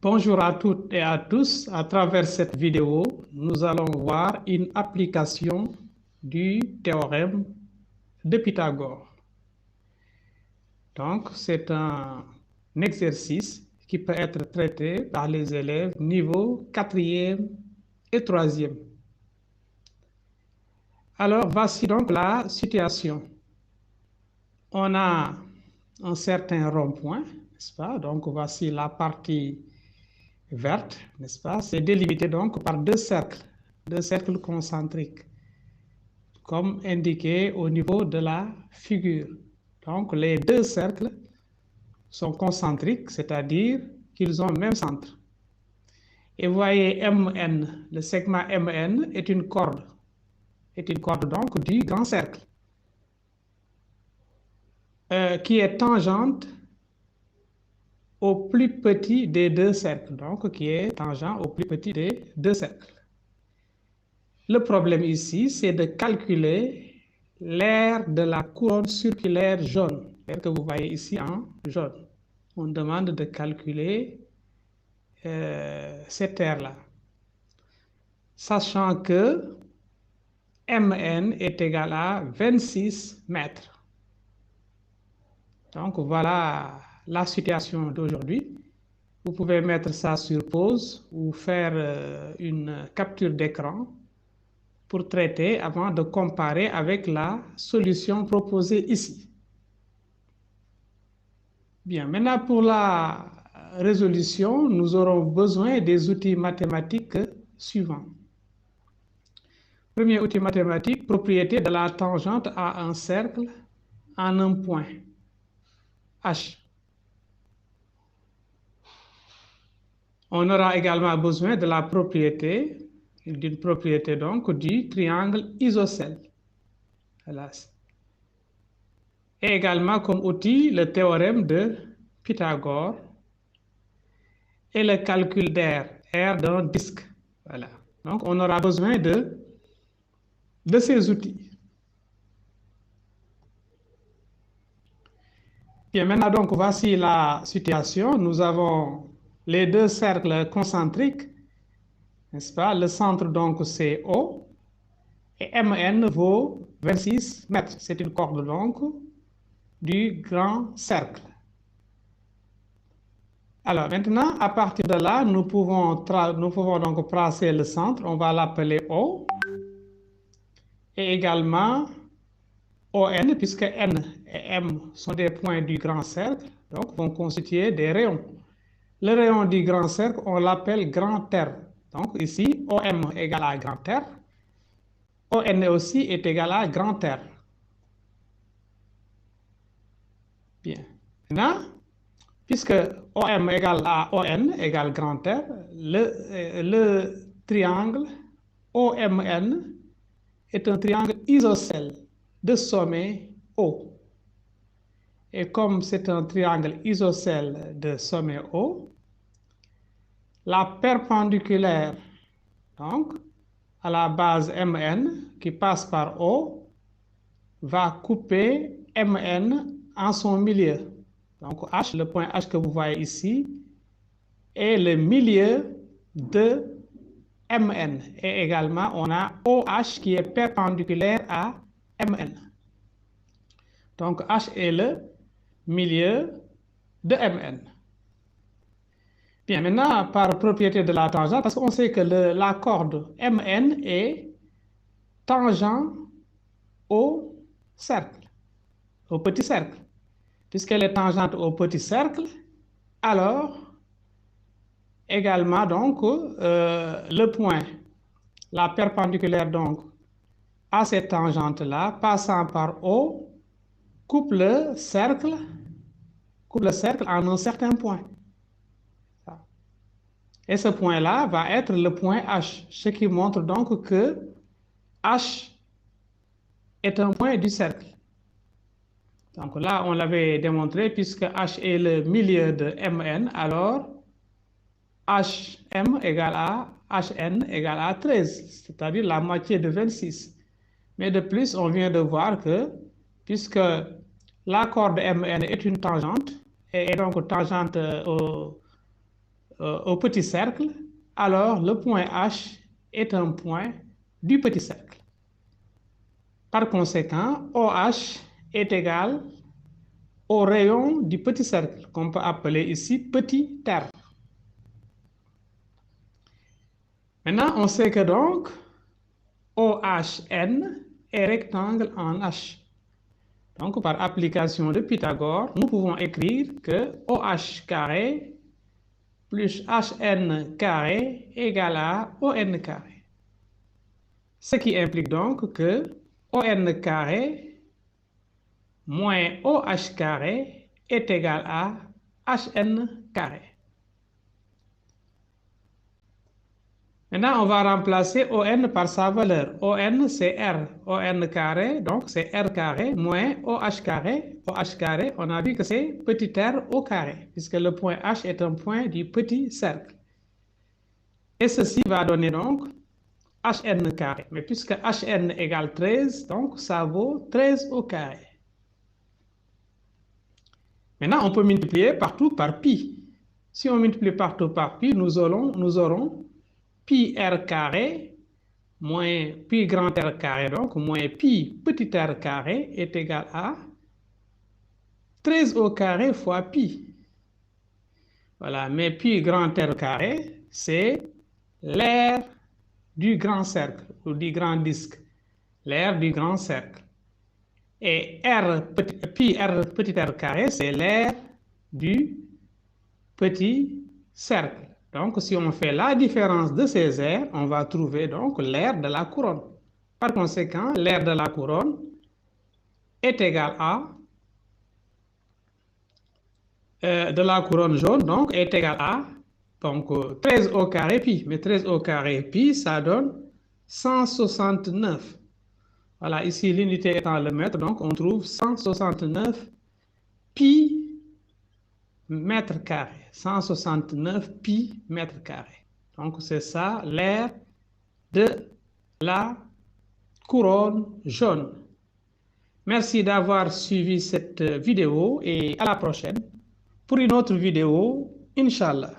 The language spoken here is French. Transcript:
Bonjour à toutes et à tous. À travers cette vidéo, nous allons voir une application du théorème de Pythagore. Donc, c'est un exercice qui peut être traité par les élèves niveau 4e et 3e. Alors, voici donc la situation. On a un certain rond-point, n'est-ce pas? Donc, voici la partie verte, n'est-ce pas? C'est délimité donc par deux cercles concentriques, comme indiqué au niveau de la figure. Donc, les deux cercles sont concentriques, c'est-à-dire qu'ils ont le même centre. Et vous voyez MN, le segment MN est une corde donc du grand cercle, qui est tangente au plus petit des deux cercles, donc qui est tangent au plus petit des deux cercles. Le problème ici, c'est de calculer l'aire de la couronne circulaire jaune, que vous voyez ici en jaune. On demande de calculer cette aire-là, sachant que Mn est égal à 26 mètres. Donc voilà la situation d'aujourd'hui. Vous pouvez mettre ça sur pause ou faire une capture d'écran pour traiter avant de comparer avec la solution proposée ici. Bien, maintenant pour la résolution, nous aurons besoin des outils mathématiques suivants. Premier outil mathématique, propriété de la tangente à un cercle en un point, H. On aura également besoin de la propriété, d'une propriété donc du triangle isocèle. Voilà. Et également comme outil le théorème de Pythagore et le calcul d'aire, aire d'un disque. Voilà. Donc on aura besoin de ces outils. Bien, maintenant donc voici la situation. Nous avons les deux cercles concentriques, n'est-ce pas? Le centre donc c'est O et Mn vaut 26 mètres. C'est une corde donc du grand cercle. Alors maintenant, à partir de là, nous pouvons donc tracer le centre. On va l'appeler O. Et également ON, puisque N et M sont des points du grand cercle, donc vont constituer des rayons. Le rayon du grand cercle, on l'appelle grand R. Donc ici, OM égale à grand R. ON aussi est égal à grand R. Bien. Maintenant, puisque OM égale à ON égale grand R, le triangle OMN est un triangle isocèle de sommet O. Et comme c'est un triangle isocèle de sommet O, la perpendiculaire donc à la base MN qui passe par O va couper MN en son milieu. Donc H, le point H que vous voyez ici, est le milieu de MN. Et également, on a OH qui est perpendiculaire à MN. Donc H est le milieu de Mn. Bien, maintenant, par propriété de la tangente, parce qu'on sait que la corde Mn est tangent au cercle, au petit cercle. Puisqu'elle est tangente au petit cercle, alors, également, donc, le point, la perpendiculaire, donc, à cette tangente-là, passant par O, coupe le cercle en un certain point. Et ce point-là va être le point H, ce qui montre donc que H est un point du cercle. Donc là, on l'avait démontré, puisque H est le milieu de Mn, alors Hm égale à Hn égale à 13, c'est-à-dire la moitié de 26. Mais de plus, on vient de voir que, puisque la corde Mn est une tangente, et est donc tangente au petit cercle, alors le point H est un point du petit cercle. Par conséquent, OH est égal au rayon du petit cercle, qu'on peut appeler ici petit r. Maintenant, on sait que donc OHN est rectangle en H. Donc, par application de Pythagore, nous pouvons écrire que OH carré plus HN carré égale à ON carré. Ce qui implique donc que ON carré moins OH carré est égal à HN carré. Maintenant, on va remplacer ON par sa valeur. ON, c'est R. ON carré, donc c'est R carré moins OH carré. OH carré, on a vu que c'est petit r au carré, puisque le point H est un point du petit cercle. Et ceci va donner donc HN carré. Mais puisque HN égale 13, donc ça vaut 13 au carré. Maintenant, on peut multiplier partout par pi. Si on multiplie partout par pi, nous aurons pi r carré moins pi grand R carré, donc moins pi petit r carré est égal à 13 au carré fois pi. Voilà, mais pi grand R carré, c'est l'aire du grand cercle ou du grand disque, l'aire du grand cercle. Et pi r petit r carré, c'est l'aire du petit cercle. Donc, si on fait la différence de ces aires, on va trouver donc l'aire de la couronne. Par conséquent, l'aire de la couronne est égale à de la couronne jaune, donc est égal à donc 13 au carré pi. Mais 13 au carré pi, ça donne 169. Voilà, ici l'unité étant le mètre, donc on trouve 169 pi mètre carré. 169 pi mètre carré. Donc c'est ça l'aire de la couronne jaune. Merci d'avoir suivi cette vidéo et à la prochaine pour une autre vidéo, Inch'Allah.